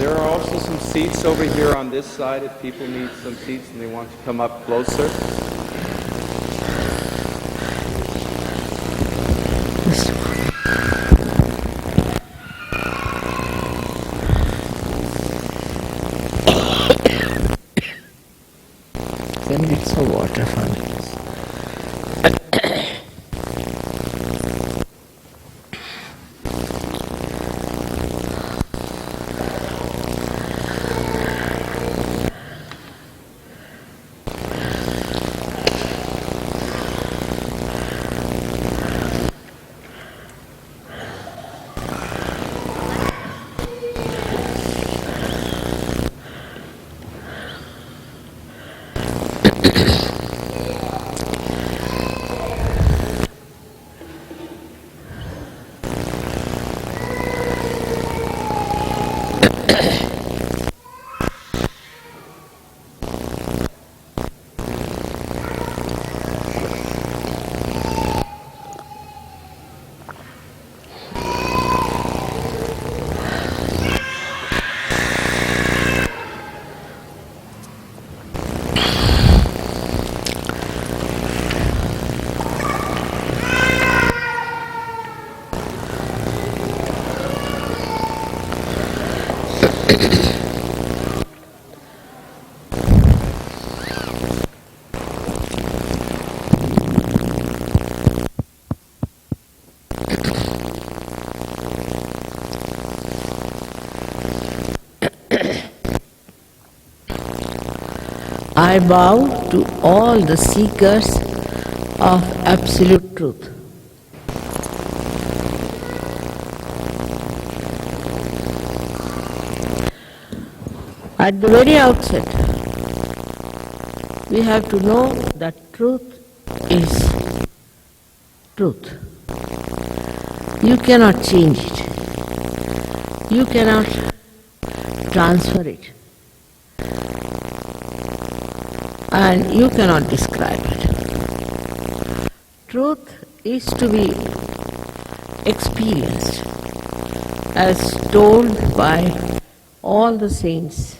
There are also some seats over here on this side if people need some seats and they want to come up closer. Can get some water from it. I bow to all the seekers of absolute truth. At the very outset, we have to know that truth is truth. You cannot change it. You cannot transfer it. And you cannot describe it. Truth is to be experienced as told by all the saints,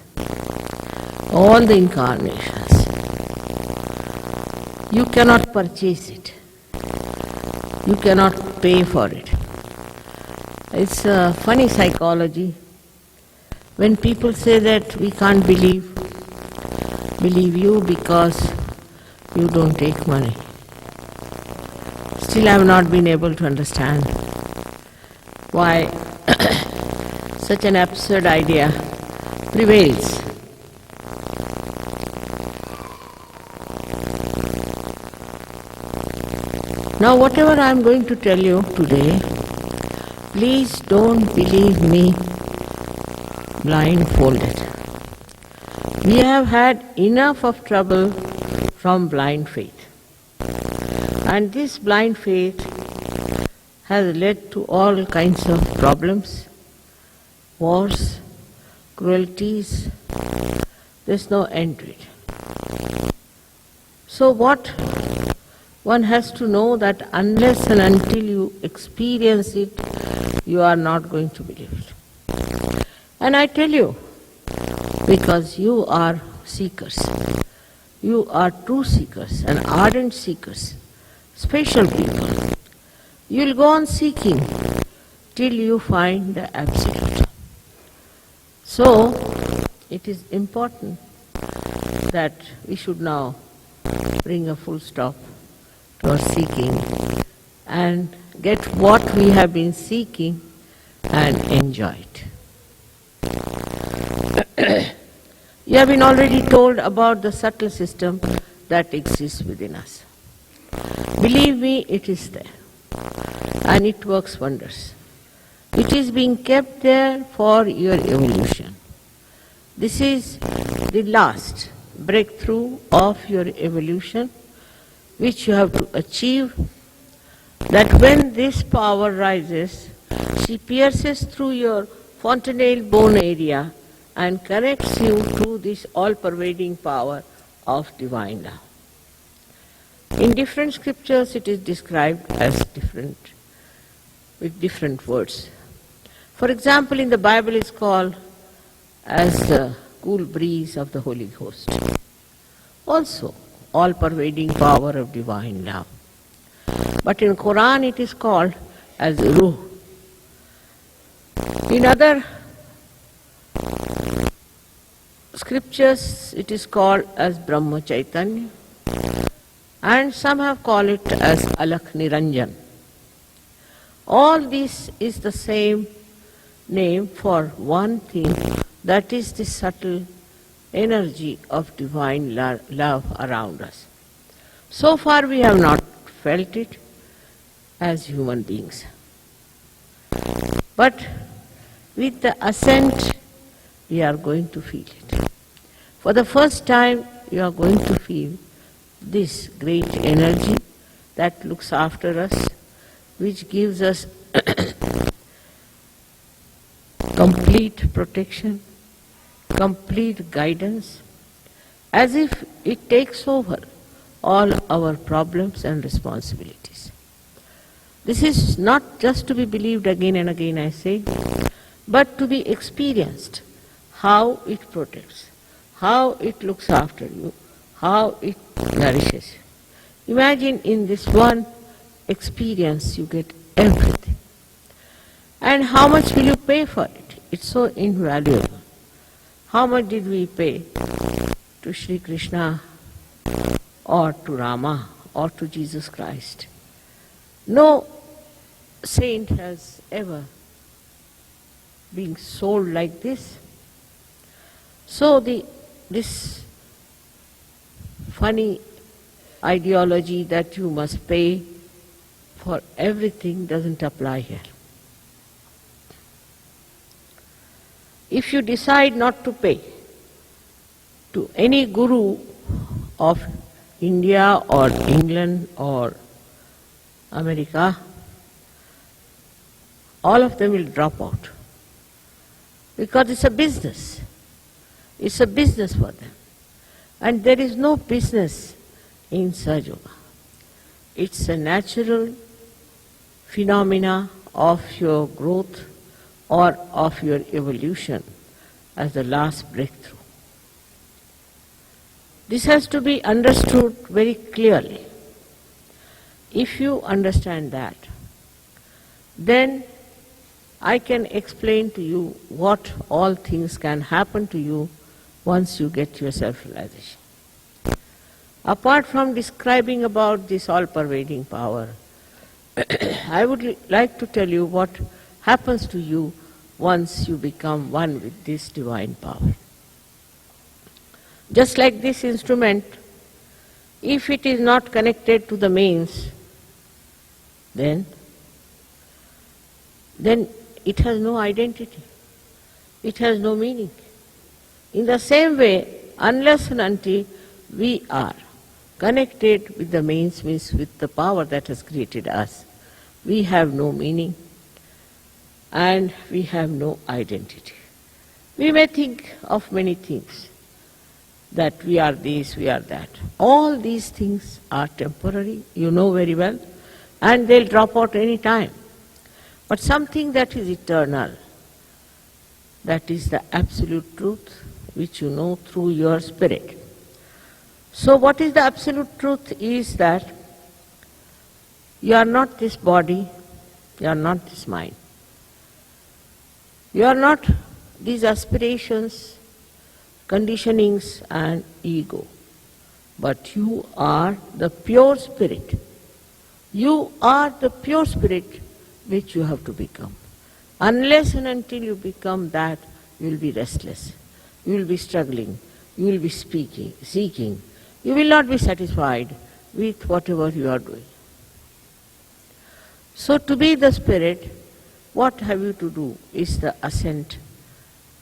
all the incarnations. You cannot purchase it. You cannot pay for it. It's a funny psychology. When people say that we can't believe you because you don't take money. Still I have not been able to understand why such an absurd idea prevails. Now whatever I am going to tell you today, please don't believe me blindfolded. We have had enough of trouble from blind faith. And this blind faith has led to all kinds of problems, wars, cruelties. There's no end to it. So what one has to know that unless and until you experience it, you are not going to believe it. And I tell you, because you are seekers. You are true seekers and ardent seekers, special people. You will go on seeking till you find the absolute. So, it is important that we should now bring a full stop to our seeking and get what we have been seeking and enjoy it. You have been already told about the subtle system that exists within us. Believe me, it is there. And it works wonders. It is being kept there for your evolution. This is the last breakthrough of your evolution, which you have to achieve, that when this power rises, she pierces through your fontanelle bone area and connects you to this all-pervading power of divine love. In different scriptures it is described as with different words. For example, in the Bible it's called as the cool breeze of the Holy Ghost. Also, all-pervading power of divine love. But in Quran it is called as Ruh. In other scriptures it is called as Brahma Chaitanya, and some have called it as Alakh Niranjan. All this is the same name for one thing, that is the subtle energy of divine love around us. So far we have not felt it as human beings. But with the ascent, we are going to feel it. For the first time, you are going to feel this great energy that looks after us, which gives us complete protection, complete guidance, as if it takes over all our problems and responsibilities. This is not just to be believed again and again, I say, but to be experienced, how it protects, how it looks after you, how it nourishes you. Imagine in this one experience you get everything. And how much will you pay for it? It's so invaluable. How much did we pay to Sri Krishna or to Rama or to Jesus Christ? No saint has ever been sold like this. So this funny ideology that you must pay for everything doesn't apply here. If you decide not to pay to any guru of India or England or America, all of them will drop out. Because it's a business. It's a business for them. And there is no business in Sahaja Yoga. It's a natural phenomena of your growth or of your evolution as the last breakthrough. This has to be understood very clearly. If you understand that, then I can explain to you what all things can happen to you once you get your self-realization. Apart from describing about this all-pervading power, I would like to tell you what happens to you once you become one with this divine power. Just like this instrument, if it is not connected to the mains, then it has no identity. It has no meaning. In the same way, unless and until we are connected with the mains, means with the power that has created us, we have no meaning and we have no identity. We may think of many things, that we are this, we are that. All these things are temporary, you know very well, and they'll drop out any time. But something that is eternal, that is the absolute truth, which you know through your spirit. So what is the absolute truth is that you are not this body, you are not this mind. You are not these aspirations, conditionings and ego, but you are the pure spirit. You are the pure spirit which you have to become. Unless and until you become that, you will be restless. You will be struggling. You will be seeking. You will not be satisfied with whatever you are doing. So to be the spirit, what have you to do is the ascent.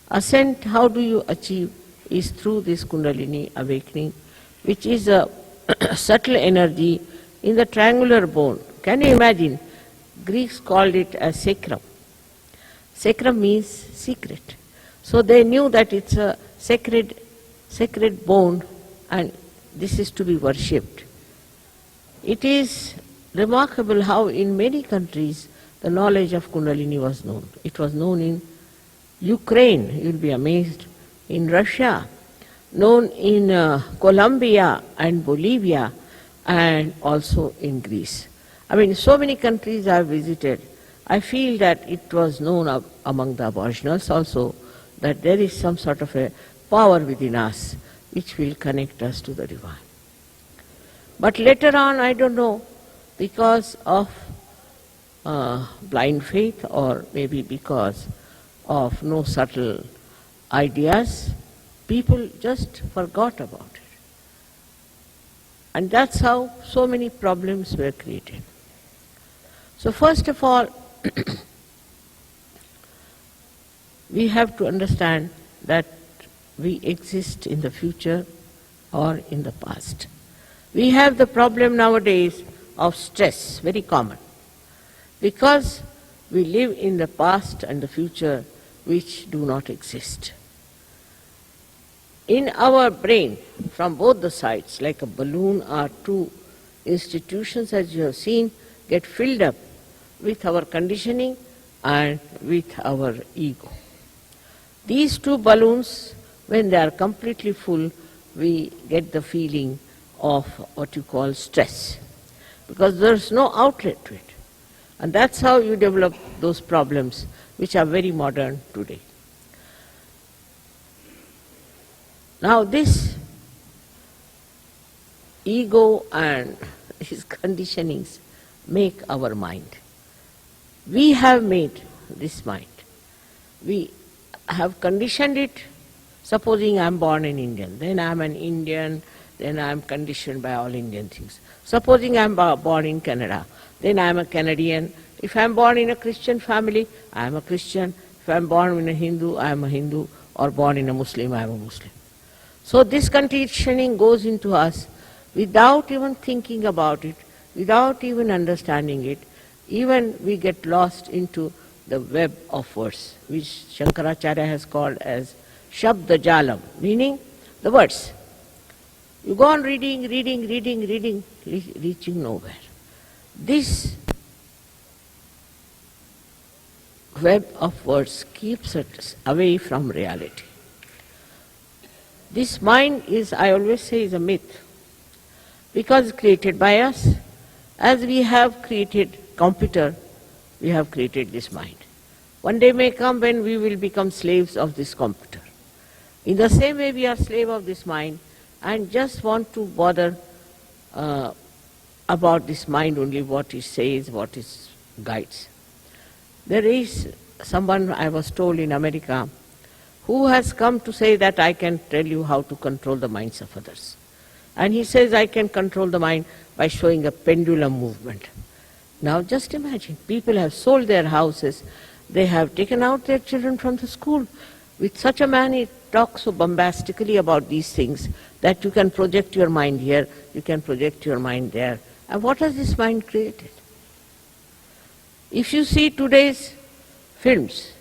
Ascent, how do you achieve, is through this Kundalini awakening, which is a subtle energy in the triangular bone. Can you imagine? Greeks called it as sacrum. Sacrum means secret. So they knew that it's a sacred bone and this is to be worshipped. It is remarkable how in many countries the knowledge of Kundalini was known. It was known in Ukraine, you'll be amazed. in Russia, known in Colombia and Bolivia, and also in Greece. I mean, so many countries I have visited. I feel that it was known among the aboriginals also that there is some sort of a power within us which will connect us to the divine. But later on, I don't know, because of blind faith or maybe because of no subtle ideas, people just forgot about it. And that's how so many problems were created. So first of all, we have to understand that we exist in the future or in the past. We have the problem nowadays of stress, very common, because we live in the past and the future which do not exist. In our brain, from both the sides, like a balloon, our two institutions, as you have seen, get filled up with our conditioning and with our ego. These two balloons, when they are completely full, we get the feeling of what you call stress, because there is no outlet to it. And that's how you develop those problems which are very modern today. Now this ego and his conditionings make our mind. We have made this mind. We have conditioned it. Supposing I am born an Indian, then I am an Indian, then I am conditioned by all Indian things. Supposing I am born in Canada, then I am a Canadian. If I am born in a Christian family, I am a Christian. If I am born in a Hindu, I am a Hindu. Or born in a Muslim, I am a Muslim. So this conditioning goes into us without even thinking about it, without even understanding it. Even we get lost into the web of words, which Shankaracharya has called as Shabda Jalam, meaning the words. You go on reading, reaching nowhere. This web of words keeps us away from reality. This mind is, I always say, is a myth, because created by us. As we have created computer, we have created this mind. One day may come when we will become slaves of this computer. In the same way, we are slave of this mind and just want to bother about this mind only, what it says, what it guides. There is someone, I was told, in America, who has come to say that I can tell you how to control the minds of others. And he says I can control the mind by showing a pendulum movement. Now just imagine, people have sold their houses, they have taken out their children from the school. With such a man, he talks so bombastically about these things that you can project your mind here, you can project your mind there. And what has this mind created? If you see today's films,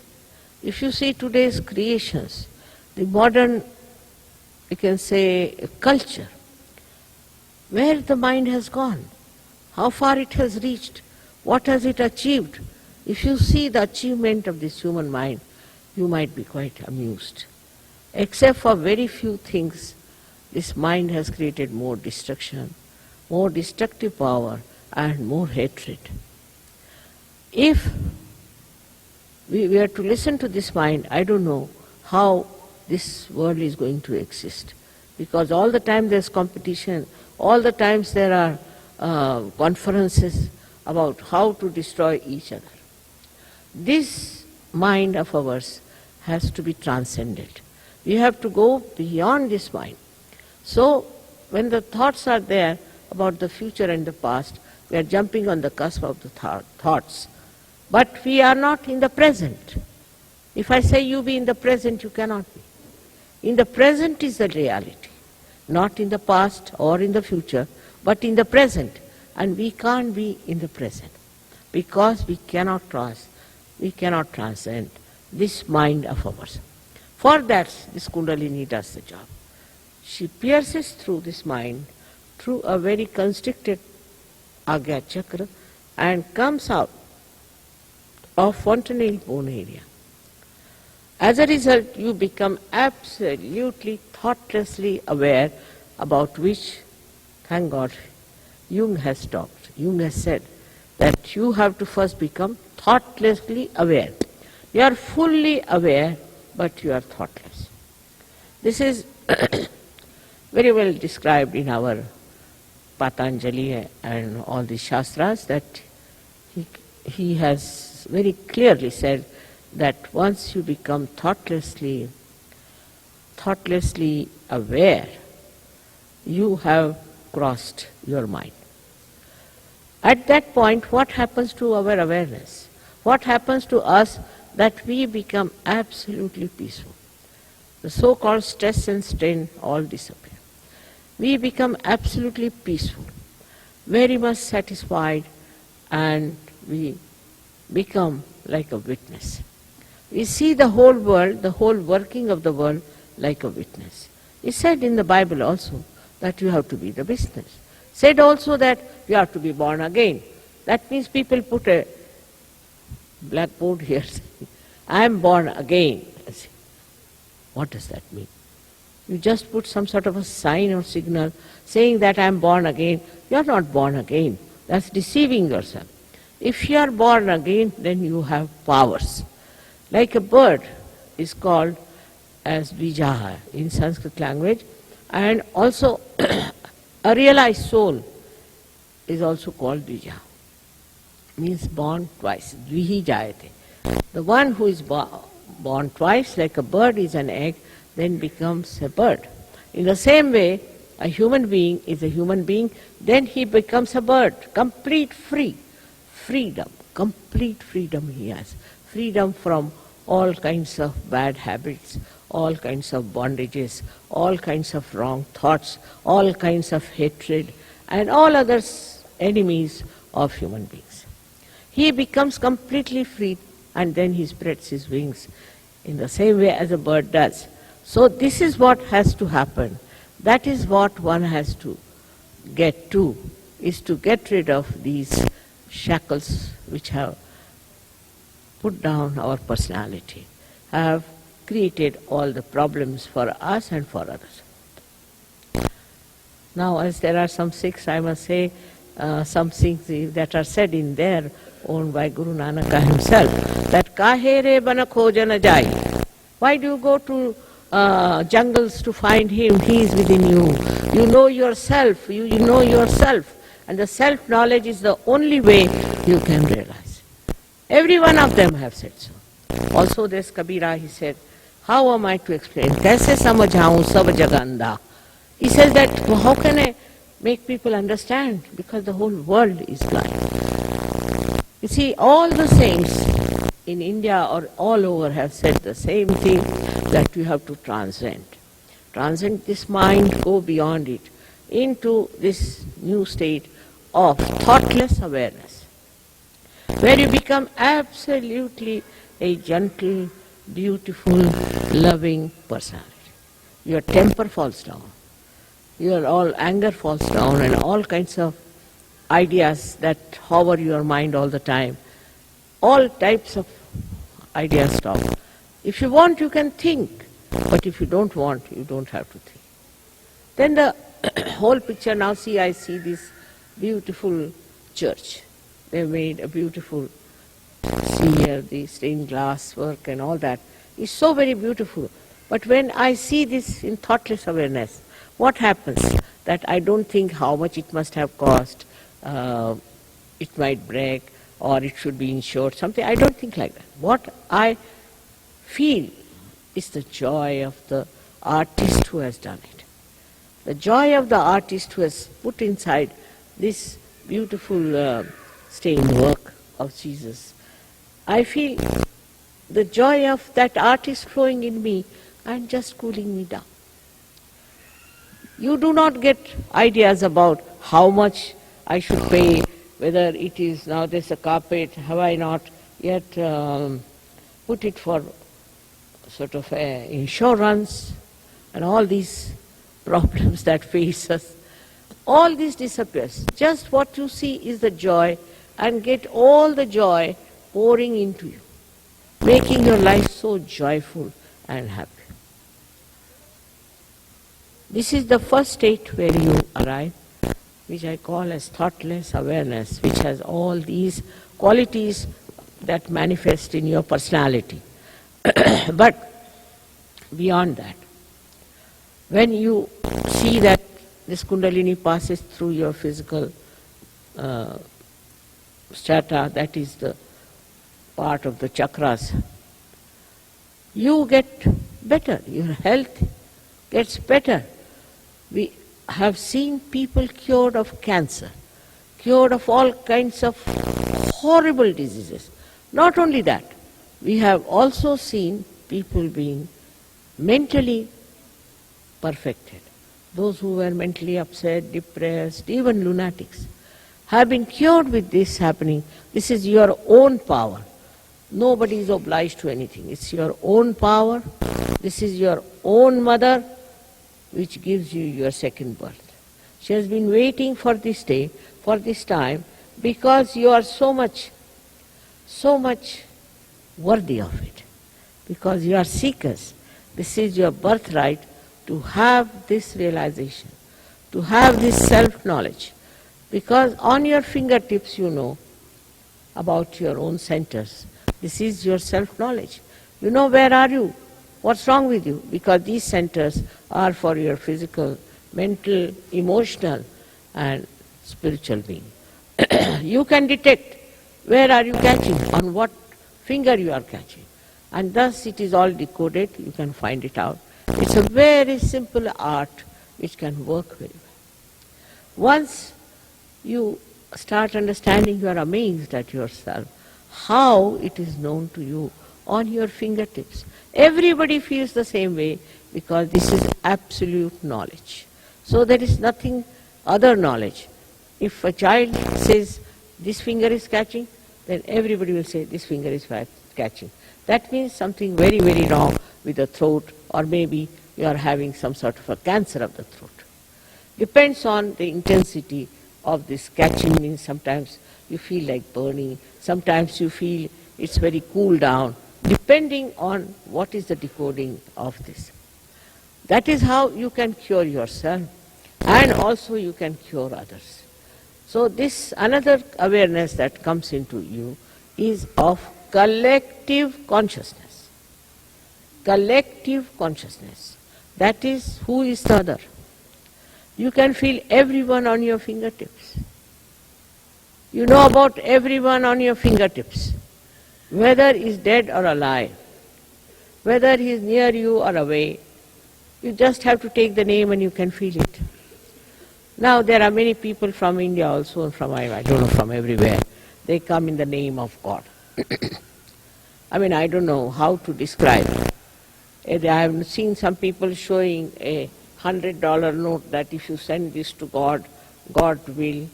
if you see today's creations, the modern, you can say, culture, where the mind has gone, how far it has reached, what has it achieved. If you see the achievement of this human mind, you might be quite amused. Except for very few things, this mind has created more destruction, more destructive power, and more hatred. If we were to listen to this mind, I don't know how this world is going to exist. Because all the time there's competition, all the times there are conferences about how to destroy each other. This mind of ours has to be transcended. We have to go beyond this mind. So when the thoughts are there about the future and the past, we are jumping on the cusp of the thoughts. But we are not in the present. If I say you be in the present, you cannot be. In the present is the reality, not in the past or in the future, but in the present. And we can't be in the present because we cannot transcend this mind of ours. For that, this Kundalini does the job. She pierces through this mind, through a very constricted Agya Chakra, and comes out of fontanelle bone area. As a result, you become absolutely thoughtlessly aware, about which, thank God, Jung has talked. Jung has said that you have to first become thoughtlessly aware. You are fully aware, but you are thoughtless. This is very well described in our Patanjali and all the Shastras, that he has very clearly said that once you become thoughtlessly aware, you have crossed your mind. At that point, what happens to our awareness? What happens to us? That we become absolutely peaceful. The so-called stress and strain all disappear. We become absolutely peaceful, very much satisfied, and we become like a witness. We see the whole world, the whole working of the world, like a witness. It's said in the Bible also that you have to be the witness. Said also that you have to be born again. That means people put a blackboard here saying, I am born again. What does that mean? You just put some sort of a sign or signal saying that I am born again. You are not born again. That's deceiving yourself. If you are born again, then you have powers. Like a bird is called as Vijaha in Sanskrit language, and also a realized soul is also called Vijaha. Means born twice. Dvihi jayate. The one who is born twice, like a bird is an egg, then becomes a bird. In the same way, a human being is a human being, then he becomes a bird. Complete freedom, complete freedom he has. Freedom from all kinds of bad habits, all kinds of bondages, all kinds of wrong thoughts, all kinds of hatred, and all other enemies of human beings. He becomes completely free, and then he spreads his wings in the same way as a bird does. So this is what has to happen. That is what one has to get to, is to get rid of these shackles which have put down our personality, have created all the problems for us and for others. Now, as there are some Sikhs, I must say some things that are said in there, owned by Guru Nanak himself, that kahe re bana khojana jai. Why do you go to jungles to find him? He is within you. You know yourself, you know yourself, and the self-knowledge is the only way you can realize. Every one of them have said so. Also there's Kabira, he said, how am I to explain? Kaise samajhaun sab jagah andha? He says that, well, how can I make people understand? Because the whole world is blind. You see, all the saints in India or all over have said the same thing, that you have to transcend. Transcend this mind, go beyond it, into this new state of thoughtless awareness, where you become absolutely a gentle, beautiful, loving personality. Your temper falls down. Your all anger falls down, and all kinds of ideas that hover your mind all the time. All types of ideas stop. If you want, you can think, but if you don't want, you don't have to think. Then the whole picture, now see, I see this beautiful church. They made a beautiful, see here, the stained glass work and all that. It's so very beautiful. But when I see this in thoughtless awareness, what happens? That I don't think how much it must have cost, it might break, or it should be insured, something. I don't think like that. What I feel is the joy of the artist who has done it. The joy of the artist who has put inside this beautiful stained work of Jesus. I feel the joy of that artist flowing in me and just cooling me down. You do not get ideas about how much I should pay, whether it is, now there's a carpet, have I not yet put it for sort of insurance, and all these problems that face us. All this disappears. Just what you see is the joy, and get all the joy pouring into you, making your life so joyful, and happy. This is the first state where you arrive, which I call as thoughtless awareness, which has all these qualities that manifest in your personality. But beyond that, when you see that this Kundalini passes through your physical strata, that is the part of the chakras, you get better, your health gets better. We have seen people cured of cancer, cured of all kinds of horrible diseases. Not only that, we have also seen people being mentally perfected. Those who were mentally upset, depressed, even lunatics, have been cured with this happening. This is your own power. Nobody is obliged to anything. It's your own power. This is your own mother, which gives you your second birth. She has been waiting for this day, for this time, because you are so much worthy of it. Because you are seekers. This is your birthright to have this realization, to have this self-knowledge. Because on your fingertips you know about your own centers. This is your self-knowledge. You know where are you, what's wrong with you, because these centers are for your physical, mental, emotional and spiritual being. You can detect where are you catching, on what finger you are catching. And thus it is all decoded, you can find it out. It's a very simple art which can work very well. Once you start understanding, you are amazed at yourself, how it is known to you on your fingertips. Everybody feels the same way because this is absolute knowledge. So there is nothing other knowledge. If a child says this finger is catching, then everybody will say this finger is catching. That means something very, very wrong with the throat, or maybe you are having some sort of a cancer of the throat. Depends on the intensity of this catching. Means sometimes you feel like burning, sometimes you feel it's very cool down, depending on what is the decoding of this. That is how you can cure yourself, and also you can cure others. So this another awareness that comes into you is of collective consciousness. Collective consciousness. That is, who is the other? You can feel everyone on your fingertips. You know about everyone on your fingertips, whether he is dead or alive, whether he is near you or away. You just have to take the name and you can feel it. Now there are many people from India also, and from, I don't know, from everywhere. They come in the name of God. I mean, I don't know how to describe. I have seen some people showing a $100 note that if you send this to God, God will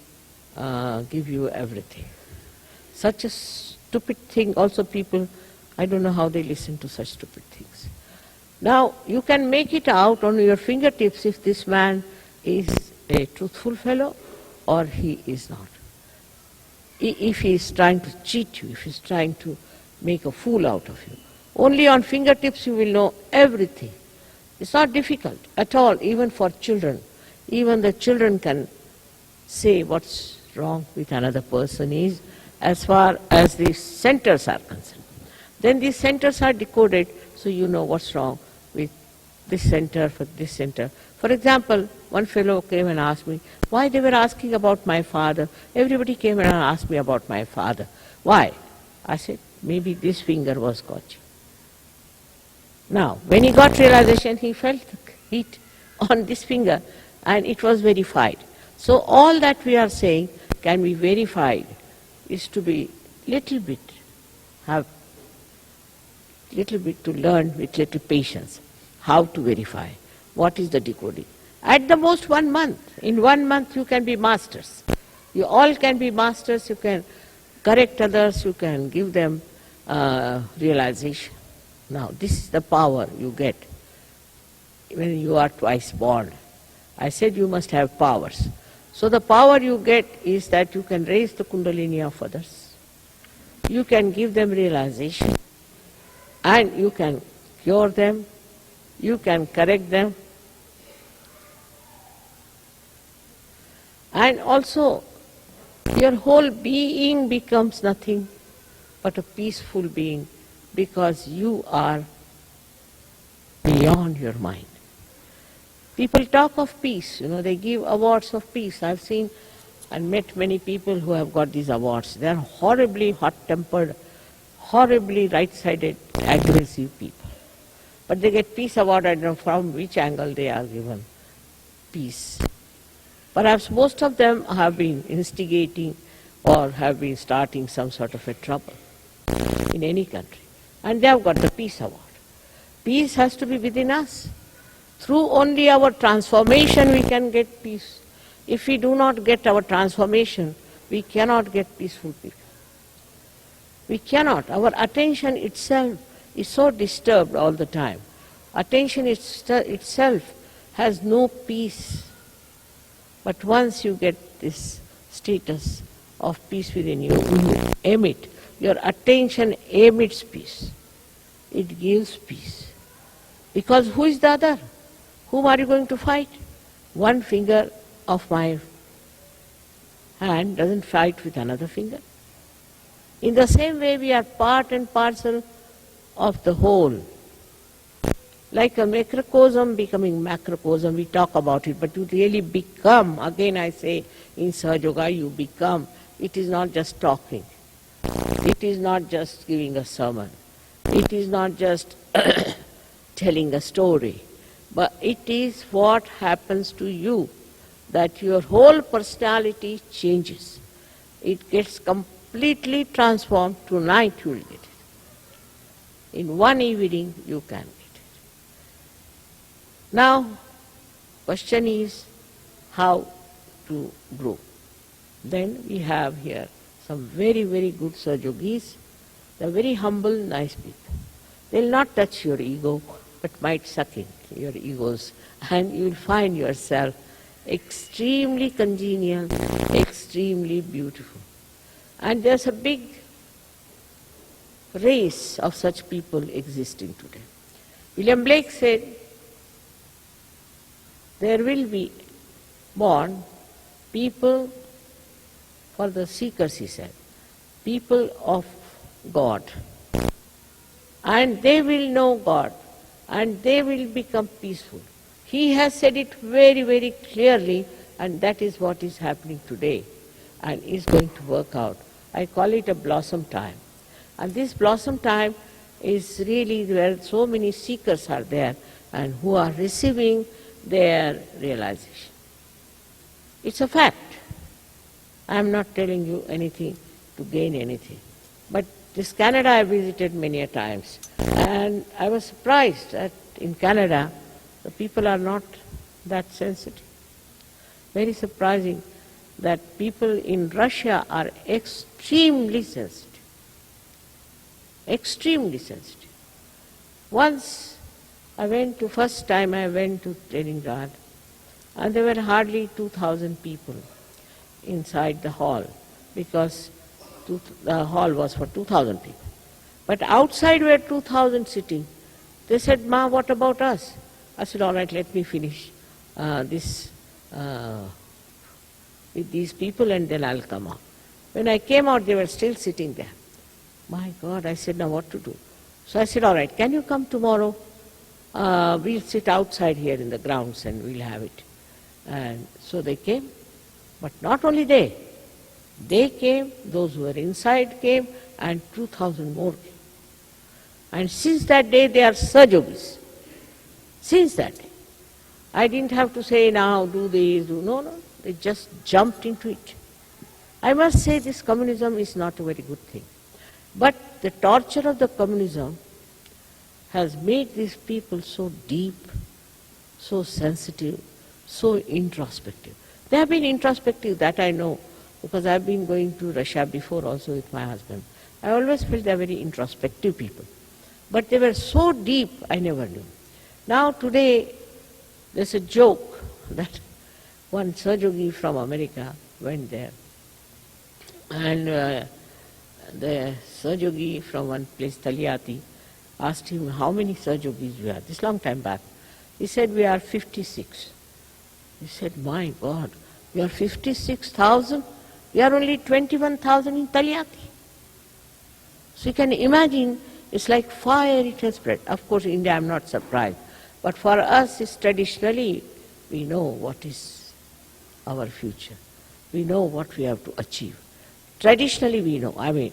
give you everything. Such a stupid thing. Also people, I don't know how they listen to such stupid things. Now, you can make it out on your fingertips if this man is a truthful fellow or he is not. If he is trying to cheat you, if he is trying to make a fool out of you. Only on fingertips you will know everything. It's not difficult at all, even for children. Even the children can say what's wrong with another person is, as far as these centers are concerned. Then these centers are decoded, so you know what's wrong with this center, for this center. For example, one fellow came and asked me why they were asking about my father. Everybody came and asked me about my father. Why? I said, maybe this finger was catching. Now, when he got realization, he felt the heat on this finger and it was verified. So all that we are saying can be verified is to be little bit, have little bit to learn with little patience how to verify what is the decoding. At the most 1 month. In 1 month you can be masters. You all can be masters, you can correct others, you can give them realization. Now this is the power you get when you are twice born. I said you must have powers. So the power you get is that you can raise the Kundalini of others. You can give them realization and you can cure them, you can correct them. And also, your whole being becomes nothing but a peaceful being, because you are beyond your mind. People talk of peace, they give awards of peace. I've seen and met many people who have got these awards. They are horribly hot-tempered, horribly right-sided, aggressive people. But they get peace award, I don't know from which angle they are given peace. Perhaps most of them have been instigating or have been starting some sort of a trouble in any country. And they have got the peace award. Peace has to be within us. Through only our transformation we can get peace. If we do not get our transformation, we cannot get peaceful people. We cannot. Our attention itself is so disturbed all the time. Attention itself has no peace. But once you get this status of peace within you, you emit. Your attention emits peace. It gives peace. Because who is the other? Whom are you going to fight? One finger of my hand doesn't fight with another finger. In the same way, we are part and parcel of the whole. Like a microcosm becoming macrocosm, we talk about it, but you really become, again I say, in Sahaja Yoga you become. It is not just talking. It is not just giving a sermon. It is not just telling a story. But it is what happens to you, that your whole personality changes. It gets completely transformed. Tonight you will get it. In one evening you can get it. Now, question is how to grow. Then we have here some very, very good Sahaja Yogis. They are very humble, nice people. They will not touch your ego, but might suck in your egos, and you will find yourself extremely congenial, extremely beautiful. And there's a big race of such people existing today. William Blake said, there will be born people for the seekers, he said, people of God. And they will know God, and they will become peaceful. He has said it very, very clearly, and that is what is happening today and is going to work out. I call it a blossom time. And this blossom time is really where so many seekers are there and who are receiving their realization. It's a fact. I am not telling you anything to gain anything. But this Canada I visited many a times, and I was surprised that in Canada the people are not that sensitive. Very surprising that people in Russia are extremely sensitive. Extremely sensitive. Once first time I went to Leningrad, and there were hardly 2,000 people inside the hall, because the hall was for 2,000 people. But outside were 2,000 sitting. They said, "Ma, what about us?" I said, "All right, let me finish this with these people and then I'll come out." When I came out, they were still sitting there. My God, I said, now what to do? So I said, all right, can you come tomorrow? We'll sit outside here in the grounds and we'll have it. And so they came. But not only they came, those who were inside came, and 2,000 more came. And since that day, they are Sahaja Yogis. Since that day. I didn't have to say, now do this, no, they just jumped into it. I must say this communism is not a very good thing. But the torture of the communism has made these people so deep, so sensitive, so introspective. They have been introspective, that I know, because I've been going to Russia before also with my husband. I always felt they are very introspective people. But they were so deep, I never knew. Now today, there's a joke that one Sahaja Yogi from America went there, and the Sahaja Yogi from one place, Talyati, asked him how many Sahajogis we are, this long time back. He said, we are 56. He said, my God, we are 56,000? We are only 21,000 in Talyati. So you can imagine, it's like fire it has spread. Of course, in India I'm not surprised. But for us, it's traditionally, we know what is our future. We know what we have to achieve. Traditionally we know. I mean,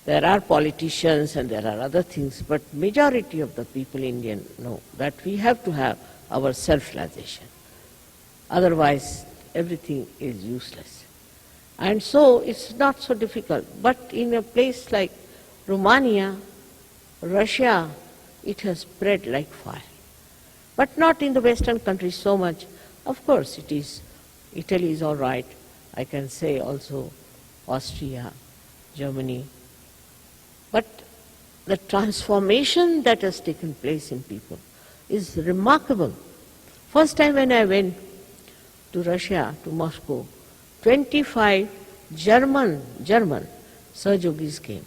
there are politicians and there are other things, but majority of the people Indian know that we have to have our self-realization. Otherwise, everything is useless. And so it's not so difficult. But in a place like Romania, Russia, it has spread like fire. But not in the Western countries so much. Of course it is. Italy is all right. I can say also Austria, Germany. But the transformation that has taken place in people is remarkable. First time when I went to Russia, to Moscow, 25 German Sahajogis came.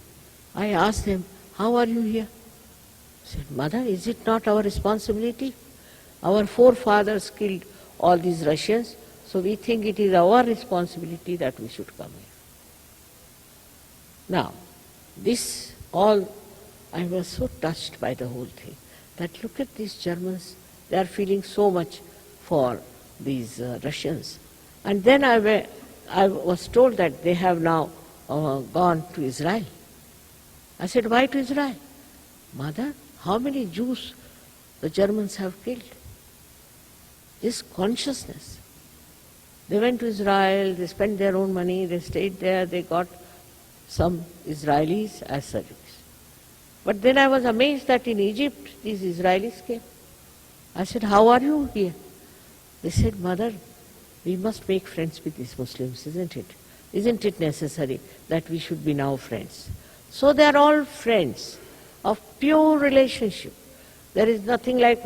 I asked them, how are you here? They said, Mother, is it not our responsibility? Our forefathers killed all these Russians, so we think it is our responsibility that we should come here. Now, this all, I was so touched by the whole thing, that look at these Germans, they are feeling so much for these Russians. And then I was told that they have now gone to Israel. I said, why to Israel? Mother, how many Jews the Germans have killed? This consciousness. They went to Israel, they spent their own money, they stayed there, they got some Israelis as service. But then I was amazed that in Egypt these Israelis came. I said, how are you here? They said, Mother, we must make friends with these Muslims, isn't it? Isn't it necessary that we should be now friends? So they are all friends of pure relationship. There is nothing like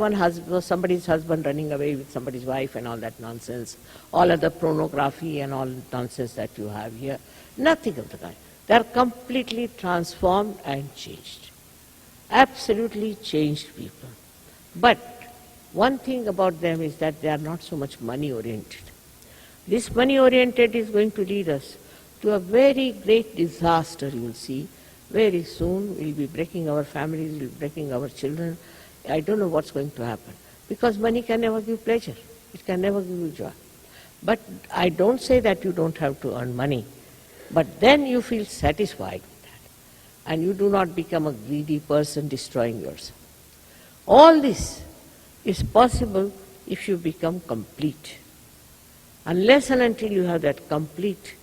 somebody's husband running away with somebody's wife and all that nonsense, all other pornography and all nonsense that you have here. Nothing of the kind. They are completely transformed and changed. Absolutely changed people. But one thing about them is that they are not so much money-oriented. This money-oriented is going to lead us to a very great disaster, you will see. Very soon we'll be breaking our families, we'll be breaking our children. I don't know what's going to happen. Because money can never give pleasure. It can never give you joy. But I don't say that you don't have to earn money. But then you feel satisfied with that. And you do not become a greedy person destroying yourself. All this is possible if you become complete. Unless and until you have that completeness,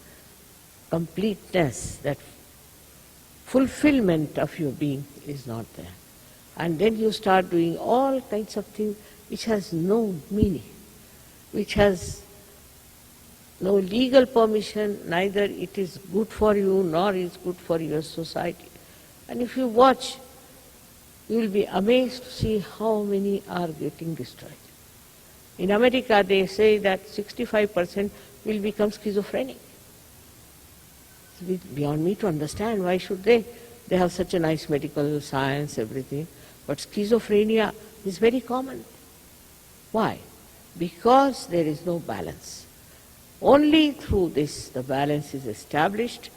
that fulfillment of your being is not there. And then you start doing all kinds of things which has no meaning, which has no legal permission, neither it is good for you nor is good for your society. And if you watch, you will be amazed to see how many are getting destroyed. In America they say that 65% will become schizophrenic. It's beyond me to understand why should they. They have such a nice medical science, everything. But schizophrenia is very common. Why? Because there is no balance. Only through this the balance is established.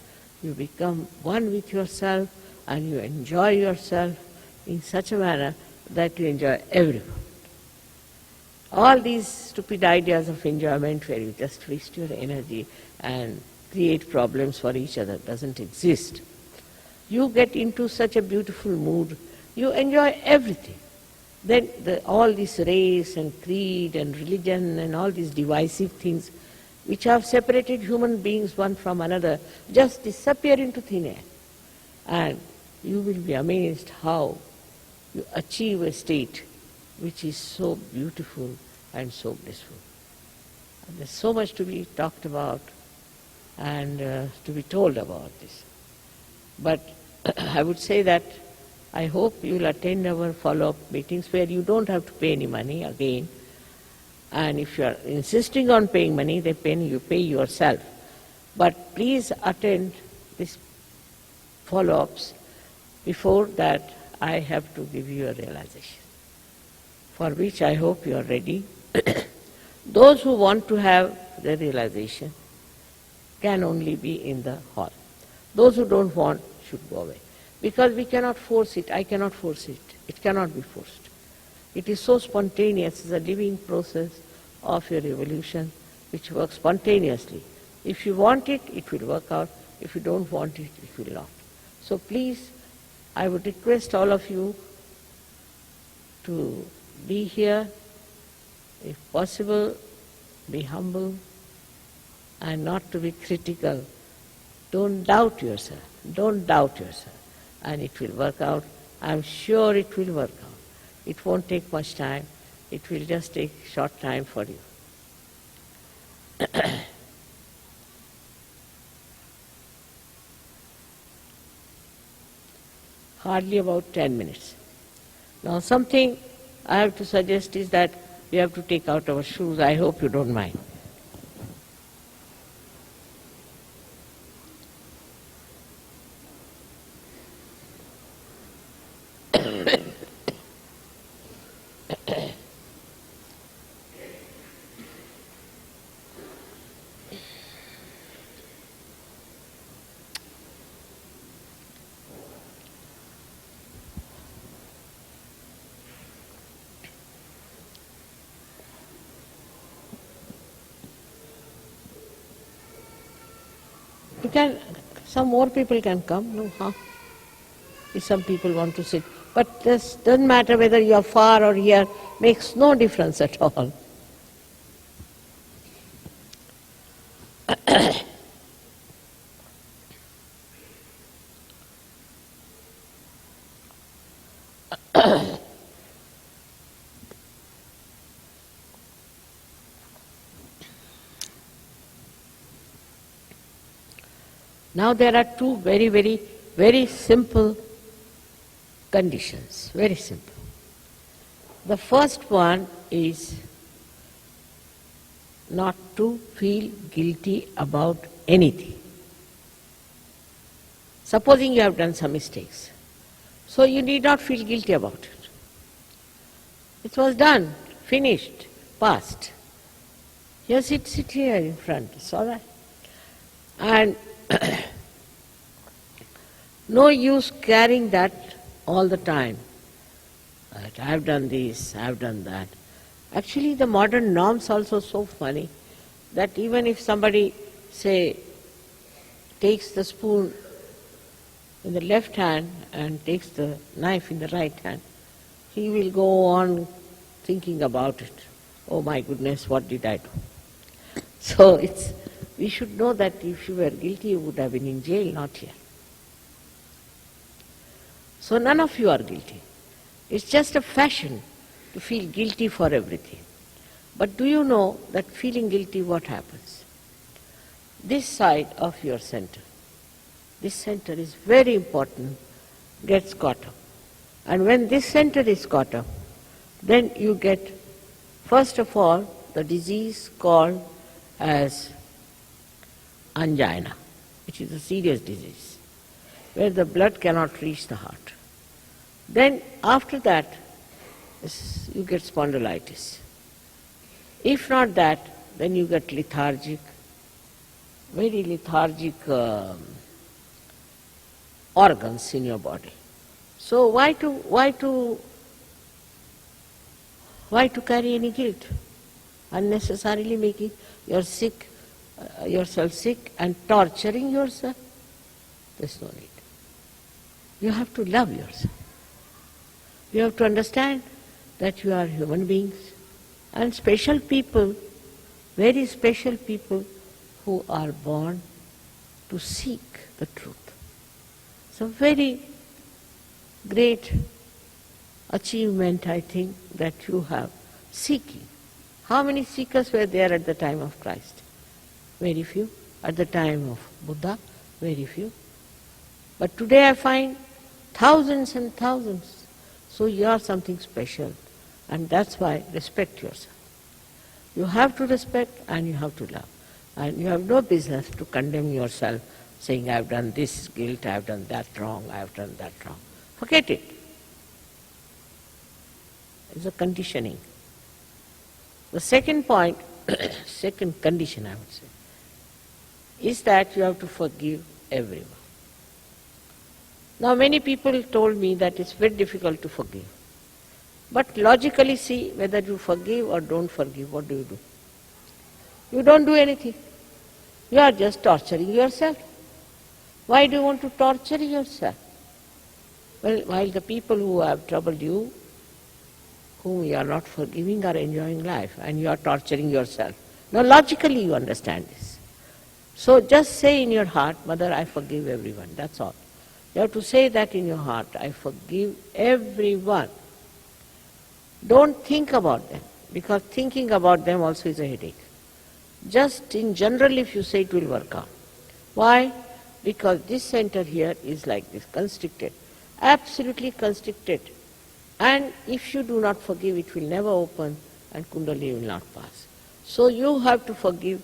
You become one with yourself and you enjoy yourself in such a manner that you enjoy everyone. All these stupid ideas of enjoyment where you just waste your energy and create problems for each other doesn't exist. You get into such a beautiful mood, you enjoy everything. Then all this race and creed and religion and all these divisive things which have separated human beings one from another just disappear into thin air. And you will be amazed how you achieve a state which is so beautiful and so blissful. And there's so much to be talked about and to be told about this. But I would say that I hope you will attend our follow-up meetings where you don't have to pay any money again. And if you are insisting on paying money, you pay yourself. But please attend these follow-ups. Before that, I have to give you a realization, for which I hope you are ready. Those who want to have the realization can only be in the hall. Those who don't want should go away. Because we cannot force it. I cannot force it. It cannot be forced. It is so spontaneous. It's a living process of your evolution which works spontaneously. If you want it, it will work out. If you don't want it, it will not. So please, I would request all of you to be here, if possible, be humble, and not to be critical. Don't doubt yourself. Don't doubt yourself. And it will work out. I'm sure it will work out. It won't take much time. It will just take short time for you. Hardly about 10 minutes. Now something I have to suggest is that we have to take out our shoes. I hope you don't mind. Some more people can come, no? Huh? If some people want to sit. But this doesn't matter whether you are far or here, makes no difference at all. Now there are two very simple conditions, very simple. The first one is not to feel guilty about anything. Supposing you have done some mistakes, so you need not feel guilty about it. It was done, finished, past. Here, sit here in front, it's all right. And no use carrying that all the time. That I have done this, I have done that. Actually, the modern norms also so funny that even if somebody, say, takes the spoon in the left hand and takes the knife in the right hand, he will go on thinking about it. Oh my goodness, what did I do? So we should know that if you were guilty, you would have been in jail, not here. So none of you are guilty. It's just a fashion to feel guilty for everything. But do you know that feeling guilty, what happens? This side of your center, this center is very important, gets caught up. And when this center is caught up, then you get, first of all, the disease called as angina, which is a serious disease, where the blood cannot reach the heart. Then after that, you get spondylitis. If not that, then you get lethargic, very lethargic organs in your body. So why to carry any guilt? Unnecessarily making yourself sick and torturing yourself? There's no need. You have to love yourself. You have to understand that you are human beings and special people, very special people who are born to seek the truth. It's a very great achievement, I think, that you have seeking. How many seekers were there at the time of Christ? Very few. At the time of Buddha, very few. But today I find thousands and thousands. So you are something special. And that's why respect yourself. You have to respect and you have to love. And you have no business to condemn yourself saying, I have done this guilt, I have done that wrong, I have done that wrong. Forget it. It's a conditioning. The second point, second condition I would say, is that you have to forgive everyone. Now many people told me that it's very difficult to forgive. But logically see whether you forgive or don't forgive, what do? You don't do anything. You are just torturing yourself. Why do you want to torture yourself? Well, while the people who have troubled you, whom you are not forgiving, are enjoying life, and you are torturing yourself. Now logically you understand this. So just say in your heart, Mother, I forgive everyone, that's all. You have to say that in your heart, I forgive everyone. Don't think about them, because thinking about them also is a headache. Just in general, if you say, it will work out. Why? Because this center here is like this, constricted, absolutely constricted. And if you do not forgive, it will never open and Kundalini will not pass. So you have to forgive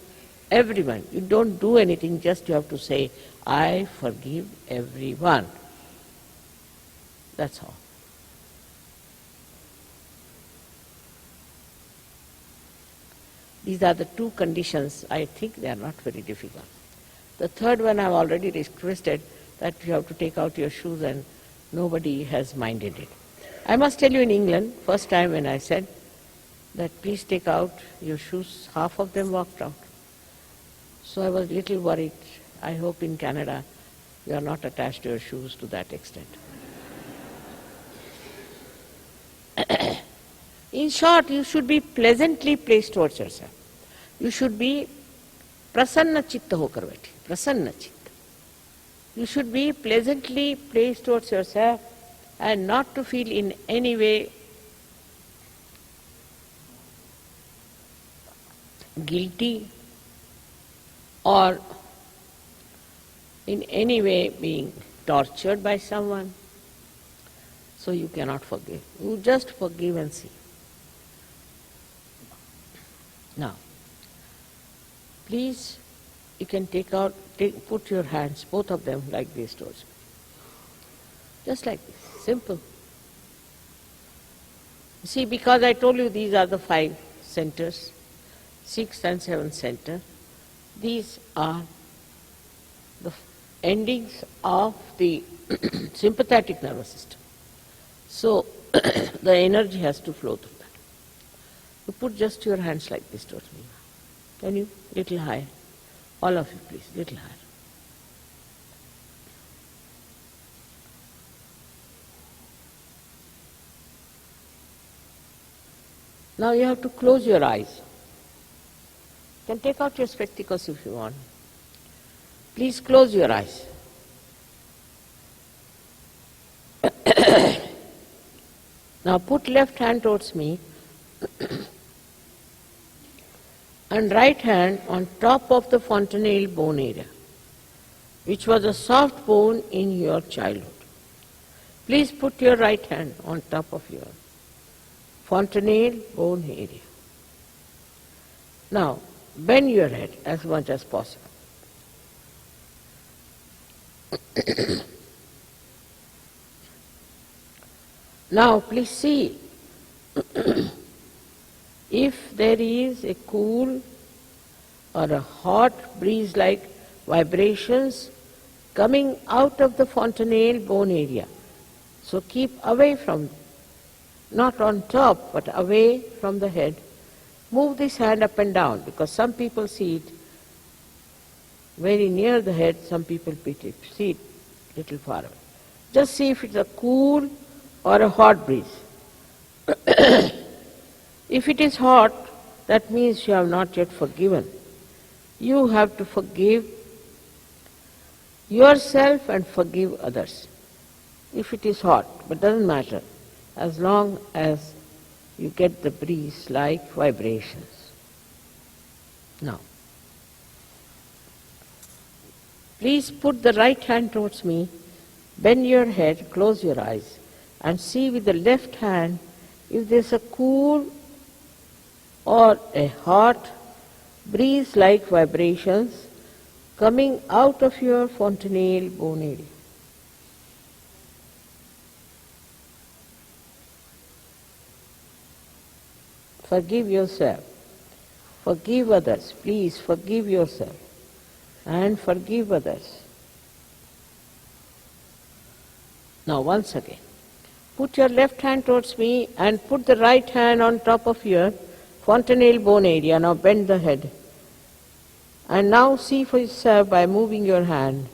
everyone. You don't do anything, just you have to say, I forgive everyone. That's all. These are the two conditions. I think they are not very difficult. The third one I have already requested, that you have to take out your shoes, and nobody has minded it. I must tell you, in England, first time when I said that please take out your shoes, half of them walked out. So I was a little worried. I hope in Canada you are not attached to your shoes to that extent. In short, you should be pleasantly placed towards yourself. You should be prasanna chitta hokar baithe, prasanna chitta. You should be pleasantly placed towards yourself and not to feel in any way guilty or in any way being tortured by someone. So you cannot forgive. You just forgive and see. Now, please, you can put your hands, both of them, like this towards me. Just like this, simple. See, because I told you these are the 5 centers, 6th and 7th center. These are the endings of the sympathetic nervous system. So, the energy has to flow through that. You put just your hands like this towards me. Can you? Little higher. All of you, please, little higher. Now you have to close your eyes. You can take out your spectacles if you want. Please close your eyes. Now put left hand towards me and right hand on top of the fontanelle bone area, which was a soft bone in your childhood. Please put your right hand on top of your fontanelle bone area. Now, bend your head as much as possible. Now, please see if there is a cool or a hot breeze-like vibrations coming out of the fontanelle bone area. So keep away from, not on top, but away from the head. Move this hand up and down, because some people see it very near the head, some people see it little far away. Just see if it's a cool or a hot breeze. If it is hot, that means you have not yet forgiven. You have to forgive yourself and forgive others. If it is hot, but doesn't matter, as long as you get the breeze-like vibrations. Now, please put the right hand towards me, bend your head, close your eyes, and see with the left hand if there's a cool or a hot breeze-like vibrations coming out of your fontanelle bone area. Forgive yourself. Forgive others. Please forgive yourself and forgive others. Now once again, put your left hand towards me and put the right hand on top of your fontanelle bone area. Now bend the head. And now see for yourself by moving your hand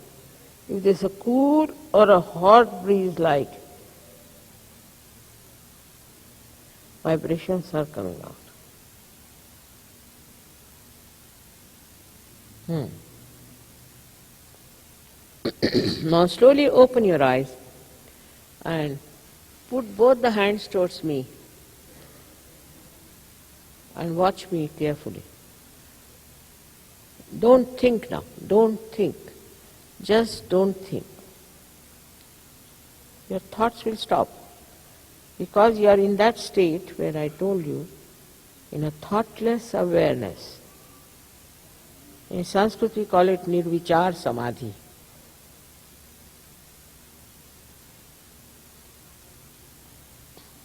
if there's a cool or a hot breeze like vibrations are coming out. Now slowly open your eyes and put both the hands towards me and watch me carefully. Don't think now, don't think. Just don't think. Your thoughts will stop because you are in that state where I told you, in a thoughtless awareness. In Sanskrit we call it Nirvichar Samadhi.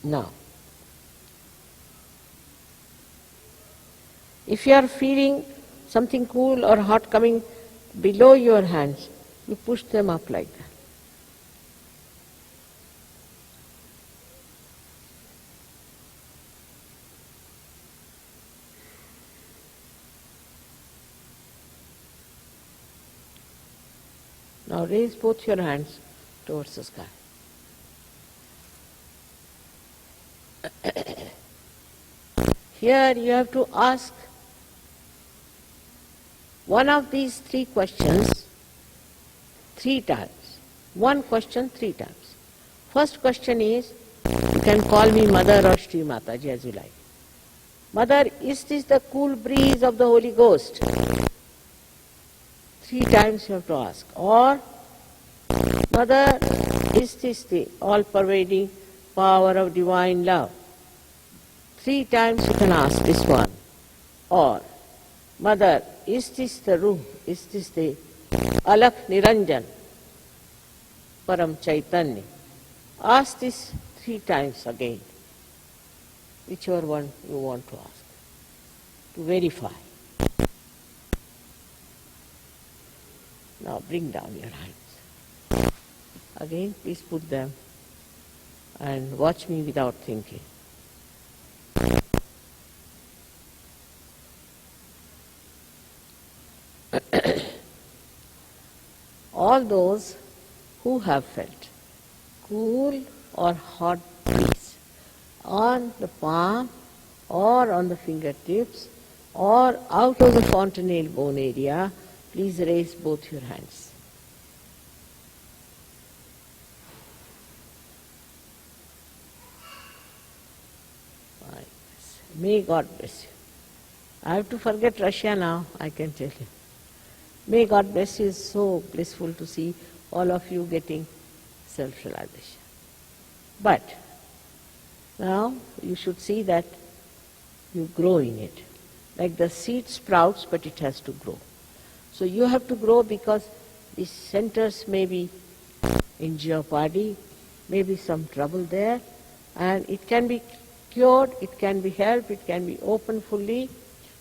Now, if you are feeling something cool or hot coming below your hands, you push them up like that. Now raise both your hands towards the sky. Here you have to ask one of these three questions 3 times. One question 3 times. First question is, you can call me Mother or Shri Mataji as you like. Mother, is this the cool breeze of the Holy Ghost? 3 times you have to ask. Or, Mother, is this the all-pervading power of divine love? 3 times you can ask this one. Or, Mother, is this the Ruh? Is this the Alakh Niranjan, Param Chaitanya? Ask this 3 times again, whichever one you want to ask, to verify. Now bring down your hands. Again, please put them and watch me without thinking. All those who have felt cool or hot breeze on the palm or on the fingertips or out of the fontanelle bone area, please raise both your hands. May God bless you. I have to forget Russia now, I can tell you. May God bless you. It's so blissful to see all of you getting self-realization. But now you should see that you grow in it. Like the seed sprouts, but it has to grow. So you have to grow because these centers may be in jeopardy, maybe some trouble there, and it can be cured, it can be helped, it can be opened fully.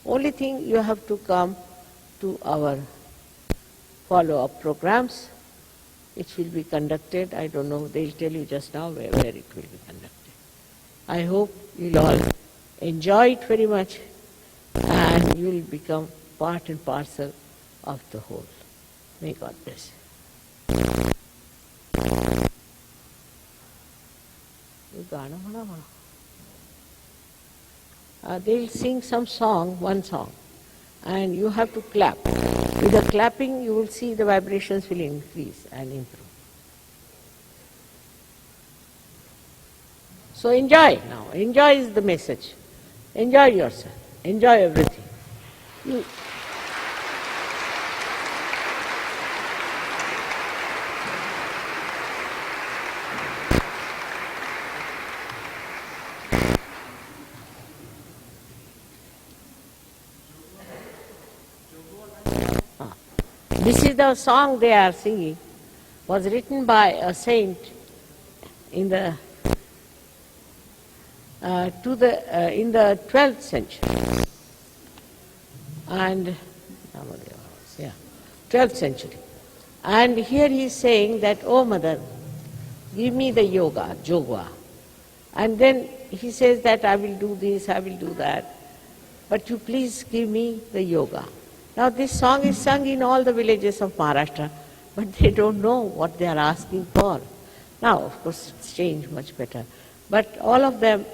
Only thing, you have to come to our follow-up programs, which will be conducted. I don't know, they'll tell you just now where it will be conducted. I hope you'll all enjoy it very much and you will become part and parcel of the whole. May God bless you. They'll sing some song, one song, and you have to clap. With the clapping, you will see the vibrations will increase and improve. So enjoy now. Enjoy is the message. Enjoy yourself. Enjoy everything. This is the song they are singing, was written by a saint in the in the 12th century. And, 12th century. And here he is saying that, oh mother, give me the yoga, jogwa. And then he says that I will do this, I will do that, but you please give me the yoga. Now this song is sung in all the villages of Maharashtra, but they don't know what they are asking for. Now, of course, it's changed much better. But all of them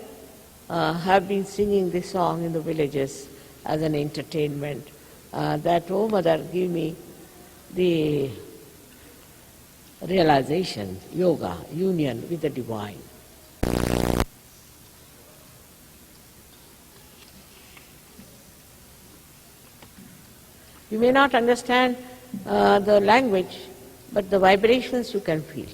have been singing this song in the villages as an entertainment, that, oh mother, give me the realization, yoga, union with the divine. You may not understand the language, but the vibrations you can feel.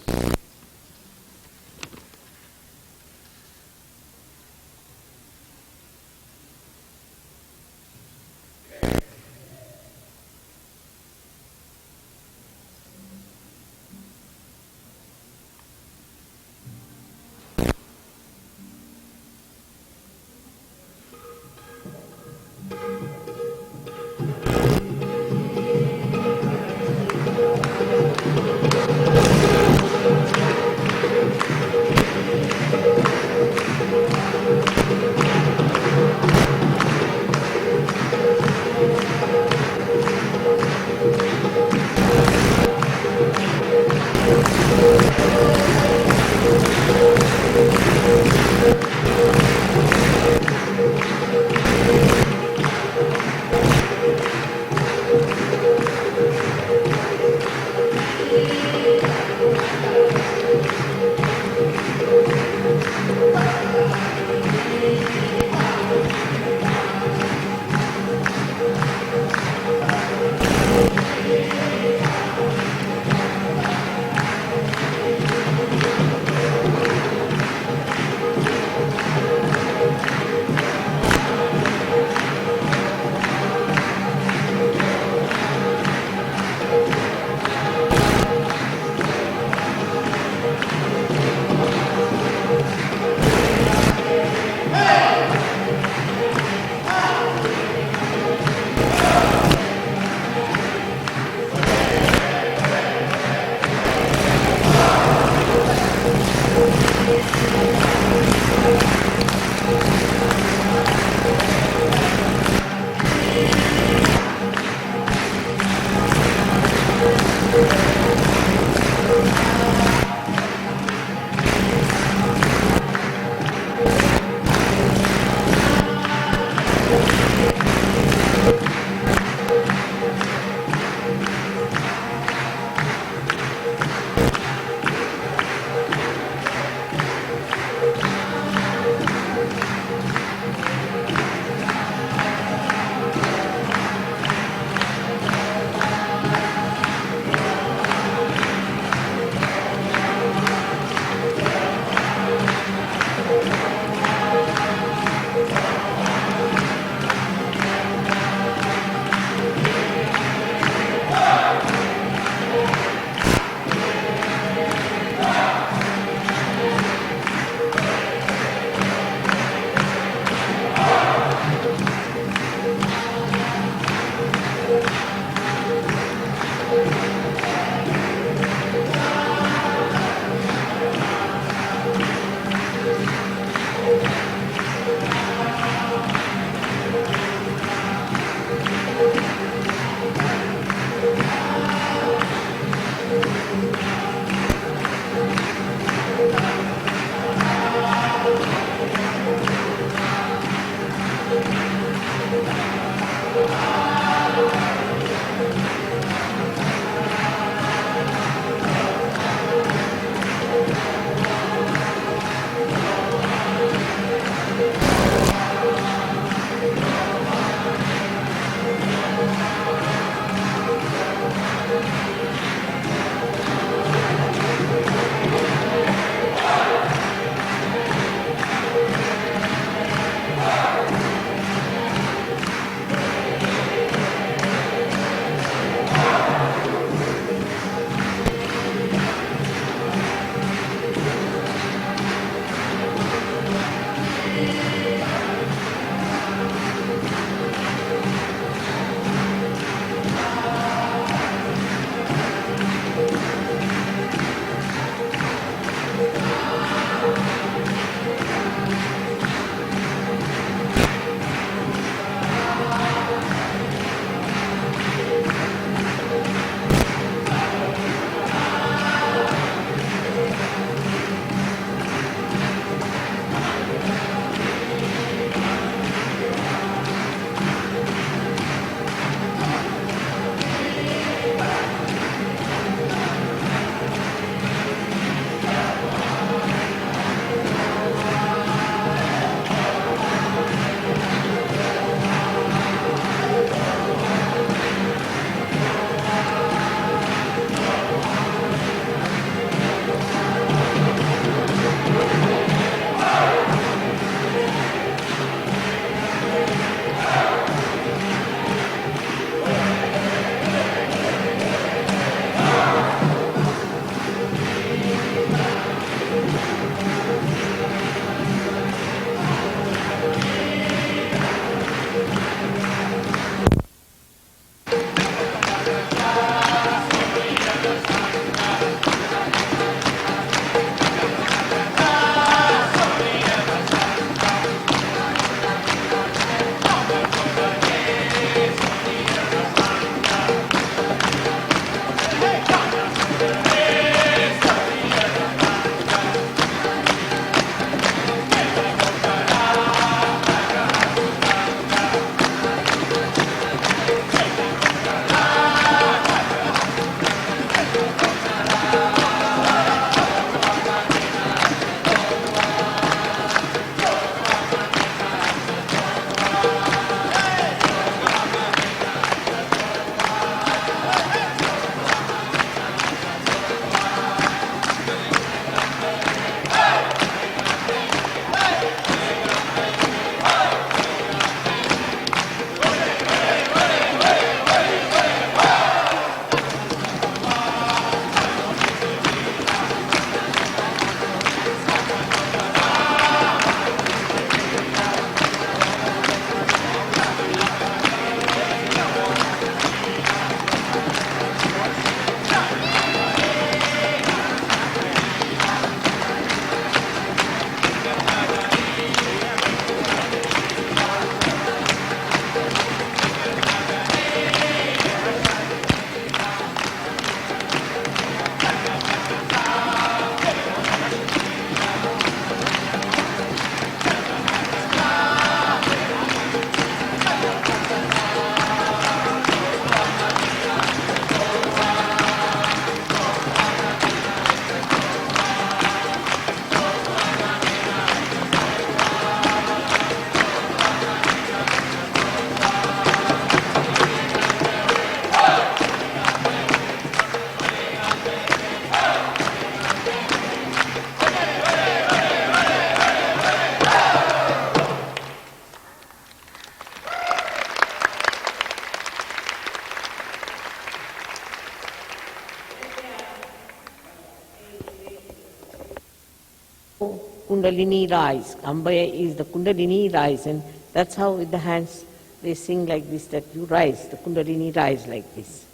Kundalini rise. Ambaya is the Kundalini rise, and that's how with the hands they sing like this, that you rise, the Kundalini rise like this.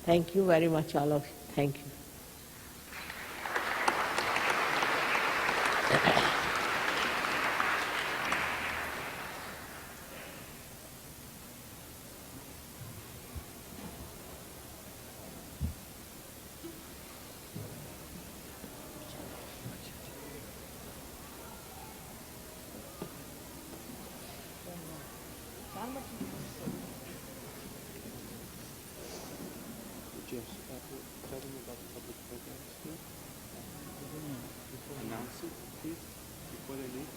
Thank you very much, all of you. Thank you. James, tell them about the public programs too. Announce it, please, before they leave.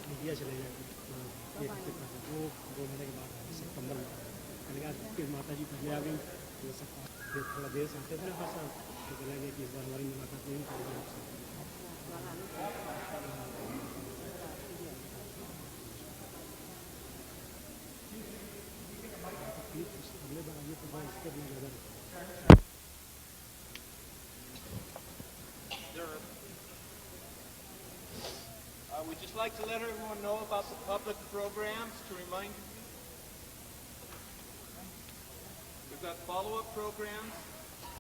Media चले जाएगी ये हफ्ते तक वो 2 महीने के बाद सितंबर में मैंने कहा फिर माता जी पहले आ गई तो सब फिर थोड़ा देर से आते थे हर साल तो बोलेंगे कि इस बार हमारी मुलाकात नहीं करेंगे आपसे अगले बार आइए तो इसके भी ज़्यादा We'd just like to let everyone know about the public programs to remind you. We've got follow-up programs.